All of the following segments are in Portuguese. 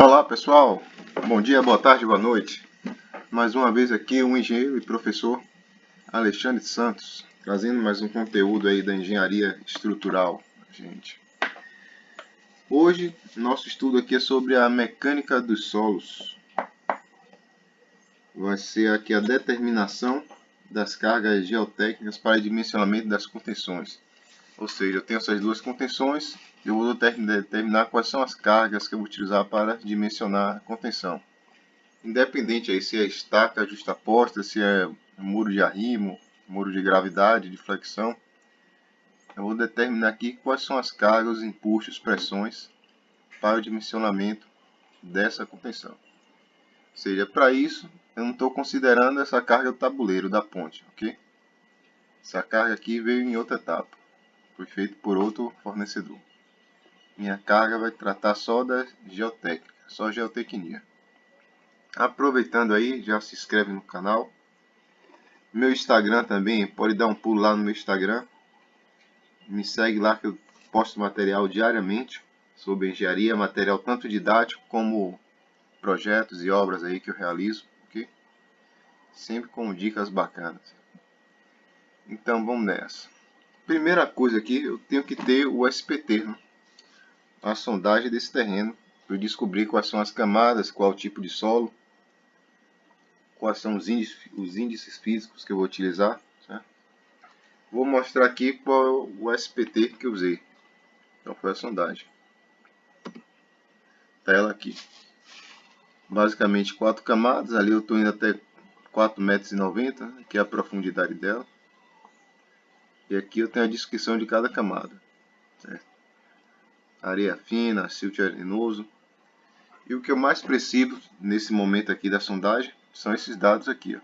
Olá pessoal, bom dia, boa tarde, boa noite. Mais uma vez aqui o engenheiro e professor Alexandre Santos, trazendo mais um conteúdo aí da engenharia estrutural, gente. Hoje nosso estudo aqui é sobre a mecânica dos solos. Vai ser aqui a determinação das cargas geotécnicas para dimensionamento das contenções. Ou seja, eu tenho essas duas contenções, eu vou determinar quais são as cargas que eu vou utilizar para dimensionar a contenção. Independente aí se é estaca justaposta, se é muro de arrimo, muro de gravidade, de flexão, eu vou determinar aqui quais são as cargas, os impulsos, pressões para o dimensionamento dessa contenção. Ou seja, para isso eu não estou considerando essa carga do tabuleiro da ponte, ok? Essa carga aqui veio em outra etapa, foi feita por outro fornecedor. Minha carga vai tratar só da geotécnica, só geotecnia. Aproveitando aí, já se inscreve no canal. Meu Instagram também, pode dar um pulo lá no meu Instagram. Me segue lá que eu posto material diariamente sobre engenharia, material tanto didático como projetos e obras aí que eu realizo, ok? Sempre com dicas bacanas. Então vamos nessa. Primeira coisa aqui, eu tenho que ter o SPT, né? A sondagem desse terreno, para eu descobrir quais são as camadas, qual o tipo de solo, quais são os índices físicos que eu vou utilizar, certo? Vou mostrar aqui qual é o SPT que eu usei. Então foi a sondagem. Tá ela aqui. Basicamente 4 camadas. Ali eu estou indo até 4,90 m, que é a profundidade dela. E aqui eu tenho a descrição de cada camada. Certo? Areia fina, silt arenoso. E o que eu mais preciso nesse momento aqui da sondagem são esses dados aqui. Ó.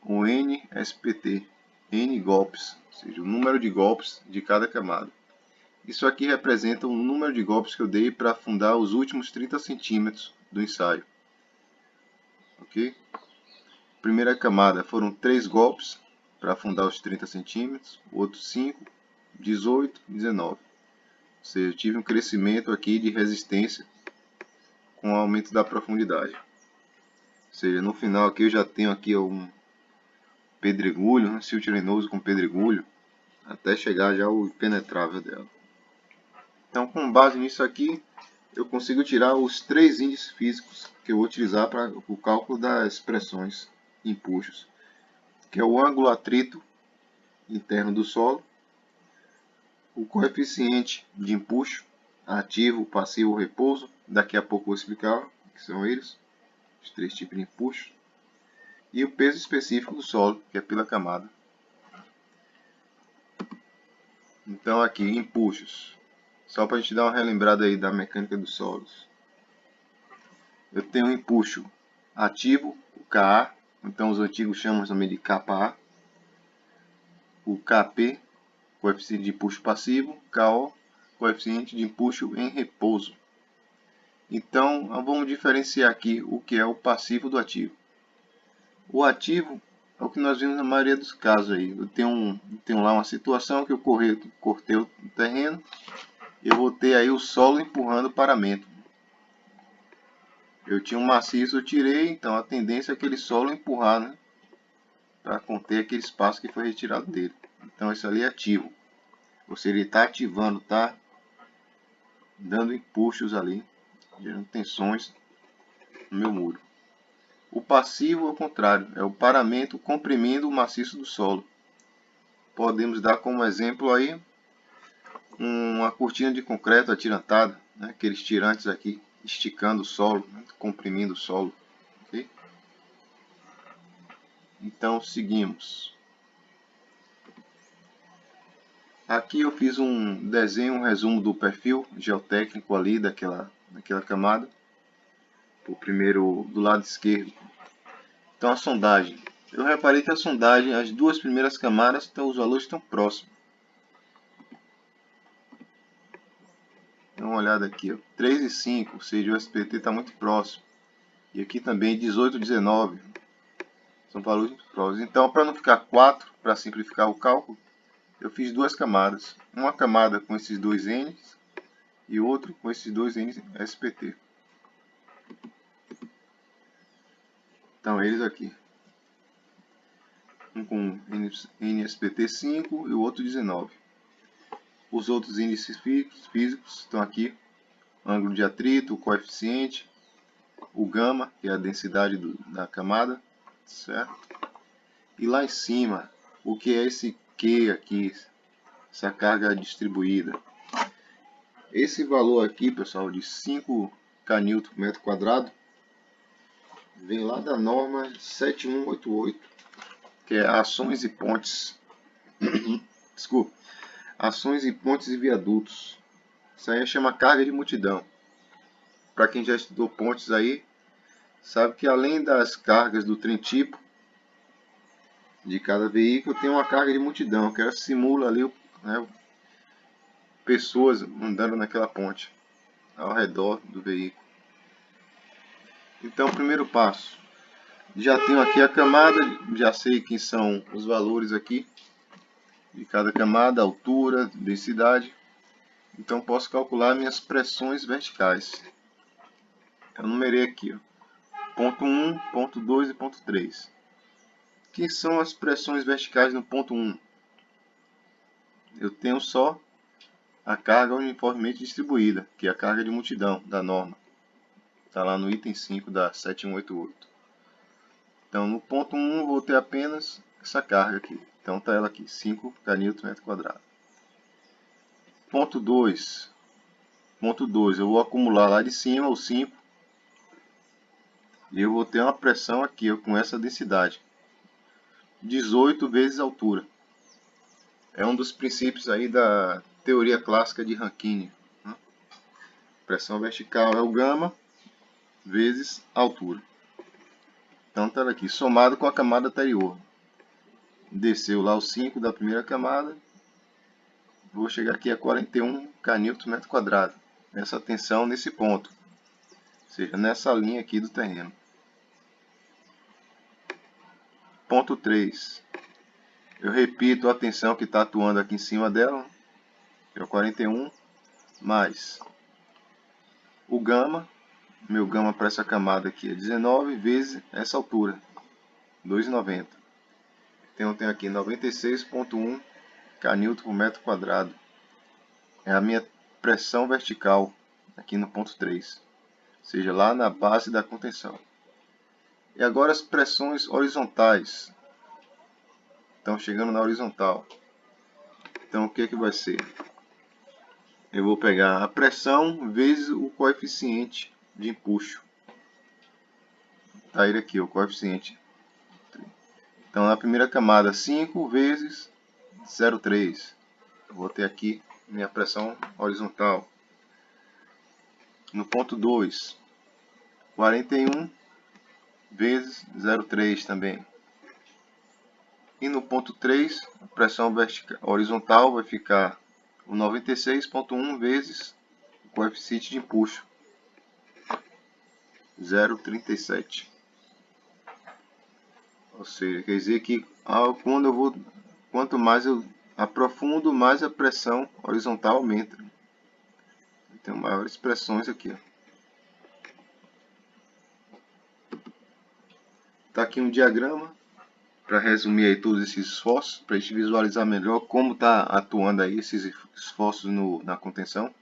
O NSPT, N golpes, ou seja, o número de golpes de cada camada. Isso aqui representa o número de golpes que eu dei para afundar os últimos 30 centímetros do ensaio. Ok? Primeira camada foram 3 golpes para afundar os 30 centímetros, outro 5, 18, 19. Ou seja, eu tive um crescimento aqui de resistência com o aumento da profundidade. Ou seja, no final aqui eu já tenho aqui um pedregulho, um silt arenoso com pedregulho, até chegar já o impenetrável dela. Então, com base nisso aqui, eu consigo tirar os 3 índices físicos que eu vou utilizar para o cálculo das pressões e empuxos, que é o ângulo atrito interno do solo, o coeficiente de empuxo, ativo, passivo, repouso, daqui a pouco eu vou explicar o que são eles, os 3 tipos de empuxo, e o peso específico do solo, que é pela camada. Então aqui, empuxos, só para a gente dar uma relembrada aí da mecânica dos solos. Eu tenho um empuxo ativo, o Ka, então os antigos chamam também de Kpa, o Kp, coeficiente de empuxo passivo, Ko, coeficiente de empuxo em repouso. Então, vamos diferenciar aqui o que é o passivo do ativo. O ativo é o que nós vimos na maioria dos casos aí. Eu tenho lá uma situação que eu cortei o terreno, eu vou ter aí o solo empurrando o paramento. Eu tinha um maciço, eu tirei, então a tendência é aquele solo empurrar, né, para conter aquele espaço que foi retirado dele. Então isso ali é ativo. Ou seja, ele está ativando, está dando impulsos ali, gerando tensões no meu muro. O passivo, ao contrário, é o paramento comprimindo o maciço do solo. Podemos dar como exemplo aí uma cortina de concreto atirantada, né? Aqueles tirantes aqui esticando o solo, né? Comprimindo o solo. Okay? Então seguimos. Aqui eu fiz um desenho, um resumo do perfil geotécnico ali daquela camada. O primeiro do lado esquerdo. Então a sondagem. Eu reparei que a sondagem, as duas primeiras camadas, então, os valores estão próximos. Dá uma olhada aqui, ó. 3 e 5, ou seja, o SPT está muito próximo. E aqui também 18 e 19. São valores muito próximos. Então, para não ficar 4, para simplificar o cálculo, eu fiz duas camadas. Uma camada com esses dois N's e outro com esses dois NSPT. Então eles aqui, um com NSPT 5 e o outro 19. Os outros índices físicos estão aqui: ângulo de atrito, o coeficiente, o gama, que é a densidade da camada, certo? E lá em cima, o que é esse Q aqui, essa carga distribuída? Esse valor aqui, pessoal, de 5 kN por metro quadrado, vem lá da norma 7188, que é ações e pontes. Desculpa, ações e pontes e viadutos. Isso aí chama carga de multidão. Para quem já estudou pontes aí, sabe que além das cargas do trem tipo de cada veículo, tem uma carga de multidão, que ela simula ali, né, pessoas andando naquela ponte ao redor do veículo. Então, primeiro passo, já tenho aqui a camada, já sei quem são os valores aqui de cada camada, altura, densidade. Então posso calcular minhas pressões verticais. Eu numerei aqui, ó, ponto 1, ponto 2 e ponto 3. Que são as pressões verticais no ponto 1? Eu tenho só a carga uniformemente distribuída, que é a carga de multidão da norma. Está lá no item 5 da 7188. Então no ponto 1 eu vou ter apenas essa carga aqui. Então está ela aqui, 5 kN por metro quadrado. Ponto 2. Ponto 2, eu vou acumular lá de cima o 5. E eu vou ter uma pressão aqui, ó, com essa densidade. 18 vezes a altura. É um dos princípios aí da teoria clássica de Rankine, né? Pressão vertical é o gama vezes a altura. Então está aqui, somado com a camada anterior. Desceu lá o 5 da primeira camada. Vou chegar aqui a 41 kN por metro quadrado. Essa tensão nesse ponto. Ou seja, nessa linha aqui do terreno. Ponto 3. Eu repito a tensão que está atuando aqui em cima dela, que é o 41, mais o gama. Meu gama para essa camada aqui é 19 vezes essa altura, 2,90. Então eu tenho aqui 96,1 kN por metro quadrado. É a minha pressão vertical aqui no ponto 3, ou seja, lá na base da contenção. E agora as pressões horizontais. Então chegando na horizontal. Então o que é que vai ser? Eu vou pegar a pressão vezes o coeficiente de empuxo. Tá ele aqui, o coeficiente. Então na primeira camada 5 vezes 0,3. Eu vou ter aqui minha pressão horizontal. No ponto 2, 41 vezes 0,3 também. E no ponto 3, a pressão horizontal vai ficar o 96,1 vezes o coeficiente de empuxo, 0,37. Ou seja, quer dizer que quanto mais eu aprofundo, mais a pressão horizontal aumenta. Eu tenho maiores pressões aqui. Está aqui um diagrama para resumir aí todos esses esforços, para a gente visualizar melhor como está atuando aí esses esforços na contenção.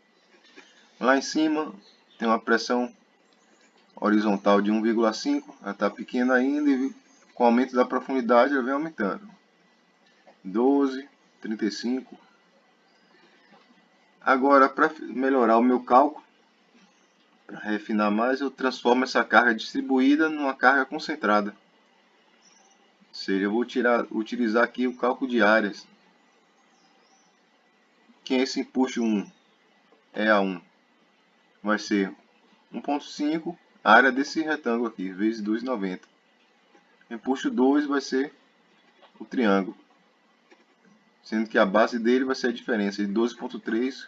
Lá em cima tem uma pressão horizontal de 1,5, ela está pequena ainda e com o aumento da profundidade ela vem aumentando. 12, 35. Agora, para melhorar o meu cálculo, para refinar mais, eu transformo essa carga distribuída numa carga concentrada. Ou seja, eu vou utilizar aqui o cálculo de áreas. Que é esse empuxo 1? É A1. Vai ser 1,5 a área desse retângulo aqui, vezes 2,90. Empuxo 2 vai ser o triângulo. Sendo que a base dele vai ser a diferença de 12,3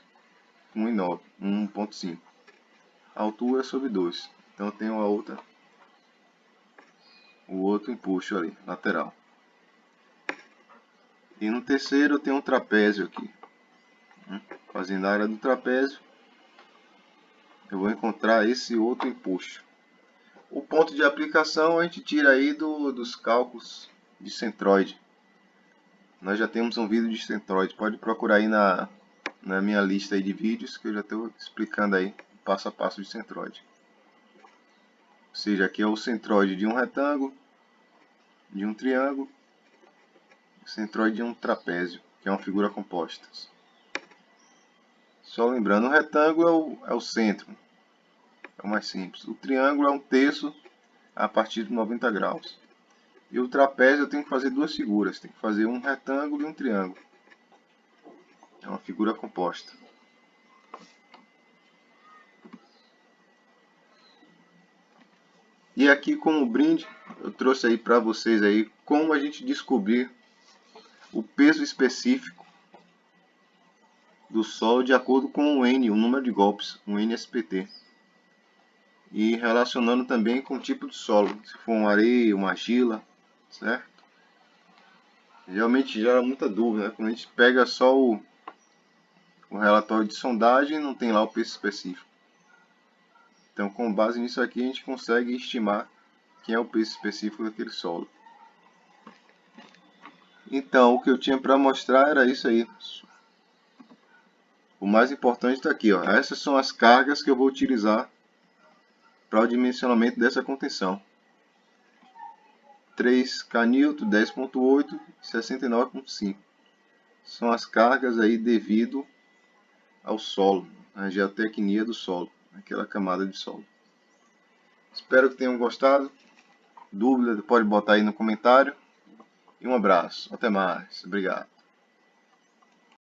com 1,5. A altura é sobre 2. Então eu tenho o outro empuxo ali, lateral. E no terceiro eu tenho um trapézio aqui. Fazendo a área do trapézio. eu vou encontrar esse outro empuxo. O ponto de aplicação a gente tira aí dos cálculos de centroide. Nós já temos um vídeo de centroide, pode procurar aí na minha lista aí de vídeos que eu já estou explicando aí passo a passo de centroide. Ou seja, aqui é o centroide de um retângulo, de um triângulo, o centroide de um trapézio, que é uma figura composta. Só lembrando, o retângulo é o centro, é o mais simples. O triângulo é um terço a partir de 90 graus. E o trapézio eu tenho que fazer duas figuras, tem que fazer um retângulo e um triângulo. É uma figura composta. E aqui como brinde, eu trouxe aí para vocês aí como a gente descobrir o peso específico do solo de acordo com o N, o número de golpes, o NSPT. E relacionando também com o tipo de solo, se for uma areia, uma argila, certo? Geralmente gera muita dúvida, né? Quando a gente pega só o relatório de sondagem, não tem lá o peso específico. Então, com base nisso aqui, a gente consegue estimar quem é o peso específico daquele solo. Então, o que eu tinha para mostrar era isso aí. O mais importante está aqui, ó. Essas são as cargas que eu vou utilizar para o dimensionamento dessa contenção. 3 kN, 10.8 e 69.5. São as cargas aí devido ao solo, a geotecnia do solo, aquela camada de solo. Espero que tenham gostado. Dúvida, pode botar aí no comentário. E um abraço. Até mais. Obrigado.